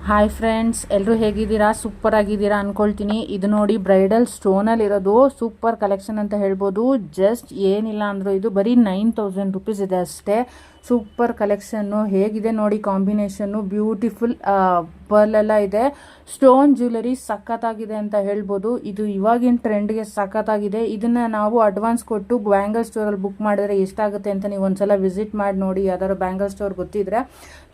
Hi friends, ಎಲ್ಲರೂ ಹೇಗಿದ್ದೀರಾ? Super ಆಗಿದ್ದೀರಾ ಅಂದ್ಕೊಳ್ತೀನಿ. ಇದು ನೋಡಿ ಬ್ರೈಡಲ್ ಸ್ಟೋನಲ್ಲಿ ಇರೋದು ಸೂಪರ್ ಕಲೆಕ್ಷನ್ ಅಂತ ಹೇಳ್ಬೋದು. ಜಸ್ಟ್ ಏನಿಲ್ಲ ಅಂದರೂ ಇದು ಬರೀ 9000 ರುಪೀಸ್ ಇದೆ ಅಷ್ಟೇ. ಸೂಪರ್ ಕಲೆಕ್ಷನ್ನು ಹೇಗಿದೆ ನೋಡಿ, ಕಾಂಬಿನೇಷನ್ನು ಬ್ಯೂಟಿಫುಲ್ ಪರ್ಲೆಲ್ಲ ಇದೆ. ಸ್ಟೋನ್ ಜ್ಯುವೆಲರಿ ಸಖತ್ತಾಗಿದೆ ಅಂತ ಹೇಳ್ಬೋದು. ಇದು ಇವಾಗಿನ ಟ್ರೆಂಡ್ಗೆ ಸಖತ್ತಾಗಿದೆ. ಇದನ್ನು ನಾವು ಅಡ್ವಾನ್ಸ್ ಕೊಟ್ಟು ಬ್ಯಾಂಗಲ್ ಸ್ಟೋರಲ್ಲಿ ಬುಕ್ ಮಾಡಿದ್ರೆ ಎಷ್ಟಾಗುತ್ತೆ ಅಂತ ನೀವು ಒಂದ್ಸಲ ವಿಸಿಟ್ ಮಾಡಿ ನೋಡಿ. ಯಾವ್ದಾದ್ರು ಬ್ಯಾಂಗಲ್ ಸ್ಟೋರ್ ಗೊತ್ತಿದ್ರೆ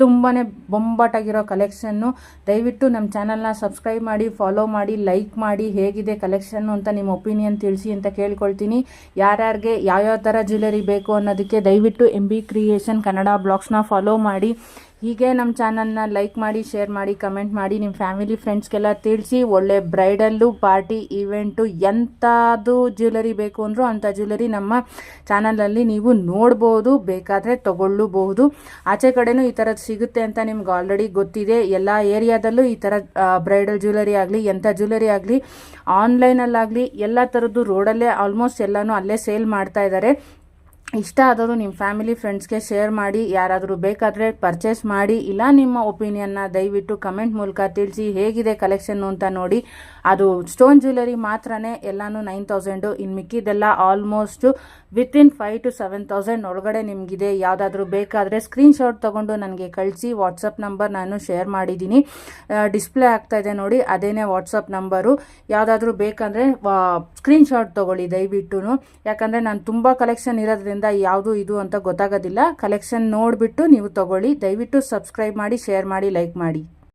ತುಂಬಾ ಬೊಂಬಾಟಾಗಿರೋ ಕಲೆಕ್ಷನ್ನು. ದಯವಿಟ್ಟು ನಮ್ಮ ಚಾನಲ್ನ ಸಬ್ಸ್ಕ್ರೈಬ್ ಮಾಡಿ, ಫಾಲೋ ಮಾಡಿ, ಲೈಕ್ ಮಾಡಿ. ಹೇಗಿದೆ ಕಲೆಕ್ಷನ್ನು ಅಂತ ನಿಮ್ಮ ಒಪಿನಿಯನ್ ತಿಳಿಸಿ ಅಂತ ಕೇಳ್ಕೊಳ್ತೀನಿ. ಯಾರ್ಯಾರಿಗೆ ಯಾವ್ಯಾವ ಥರ ಜ್ಯುವೆಲರಿ ಬೇಕು ಅನ್ನೋದಕ್ಕೆ ದಯವಿಟ್ಟು MB ಕ್ರಿಯೇಷನ್ ಕನ್ನಡ ಬ್ಲಾಗ್ಸ್ನ ಫಾಲೋ ಮಾಡಿ. ಹೀಗೆ ನಮ್ಮ ಚಾನಲ್ನ ಲೈಕ್ ಮಾಡಿ, ಶೇರ್ ಮಾಡಿ, ಕಮೆಂಟ್ ಮಾಡಿ, ನಿಮ್ಮ ಫ್ಯಾಮಿಲಿ ಫ್ರೆಂಡ್ಸ್ಗೆಲ್ಲ ತಿಳಿಸಿ. ಒಳ್ಳೆ ಬ್ರೈಡಲ್ಲು ಪಾರ್ಟಿ ಈವೆಂಟು ಎಂಥದ್ದು ಜ್ಯುವೆಲರಿ ಬೇಕು ಅಂದರೂ ಅಂಥ ಜ್ಯುವೆಲರಿ ನಮ್ಮ ಚಾನಲಲ್ಲಿ ನೀವು ನೋಡ್ಬೋದು, ಬೇಕಾದರೆ ತೊಗೊಳ್ಳಬಹುದು. ಆಚೆ ಕಡೆನೂ ಈ ಥರದ್ದು ಸಿಗುತ್ತೆ ಅಂತ ನಿಮ್ಗೆ ಆಲ್ರೆಡಿ ಗೊತ್ತಿದೆ. ಎಲ್ಲ ಏರಿಯಾದಲ್ಲೂ ಈ ಥರ ಬ್ರೈಡಲ್ ಜ್ಯುವೆಲರಿ ಆಗಲಿ, ಎಂಥ ಜ್ಯುವೆಲರಿ ಆಗಲಿ, ಆನ್ಲೈನಲ್ಲಾಗಲಿ ಎಲ್ಲ ಥರದ್ದು ರೋಡಲ್ಲೇ ಆಲ್ಮೋಸ್ಟ್ ಎಲ್ಲನೂ ಅಲ್ಲೇ ಸೇಲ್ ಮಾಡ್ತಾ ಇದ್ದಾರೆ. ಇಷ್ಟ ಆದರೂ ನಿಮ್ಮ ಫ್ಯಾಮಿಲಿ ಫ್ರೆಂಡ್ಸ್ಗೆ ಶೇರ್ ಮಾಡಿ. ಯಾರಾದರೂ ಬೇಕಾದರೆ ಪರ್ಚೇಸ್ ಮಾಡಿ. ಇಲ್ಲ ನಿಮ್ಮ ಒಪಿನಿಯನ್ನ ದಯವಿಟ್ಟು ಕಮೆಂಟ್ ಮೂಲಕ ತಿಳಿಸಿ. ಹೇಗಿದೆ ಕಲೆಕ್ಷನ್ನು ಅಂತ ನೋಡಿ. ಅದು ಸ್ಟೋನ್ ಜ್ಯುವೆಲರಿ ಮಾತ್ರನೇ ಎಲ್ಲನೂ 9000. ಇನ್ನು ಮಿಕ್ಕಿದೆಲ್ಲ ಆಲ್ಮೋಸ್ಟು ವಿತಿನ್ 5 to 7000 ಒಳಗಡೆ ನಿಮಗಿದೆ. ಯಾವುದಾದ್ರೂ ಬೇಕಾದರೆ ಸ್ಕ್ರೀನ್ಶಾಟ್ ತೊಗೊಂಡು ನನಗೆ ಕಳಿಸಿ. ವಾಟ್ಸಪ್ ನಂಬರ್ ನಾನು ಶೇರ್ ಮಾಡಿದ್ದೀನಿ, ಡಿಸ್ಪ್ಲೇ ಆಗ್ತಾ ಇದೆ ನೋಡಿ, ಅದೇನೇ ವಾಟ್ಸಪ್ ನಂಬರು. ಯಾವುದಾದ್ರೂ ಬೇಕಂದರೆ ಸ್ಕ್ರೀನ್ಶಾಟ್ ತೊಗೊಳ್ಳಿ ದಯವಿಟ್ಟು. ಯಾಕಂದರೆ ನಾನು ತುಂಬ ಕಲೆಕ್ಷನ್ ಇರೋದ್ರಿಂದ ಯಾವುದು ಇದು ಅಂತ ಗೊತ್ತಾಗೋದಿಲ್ಲ. ಕಲೆಕ್ಷನ್ ನೋಡಿಬಿಟ್ಟು ನೀವು ತೊಗೊಳ್ಳಿ. ದಯವಿಟ್ಟು ಸಬ್ಸ್ಕ್ರೈಬ್ ಮಾಡಿ, ಶೇರ್ ಮಾಡಿ, ಲೈಕ್ ಮಾಡಿ.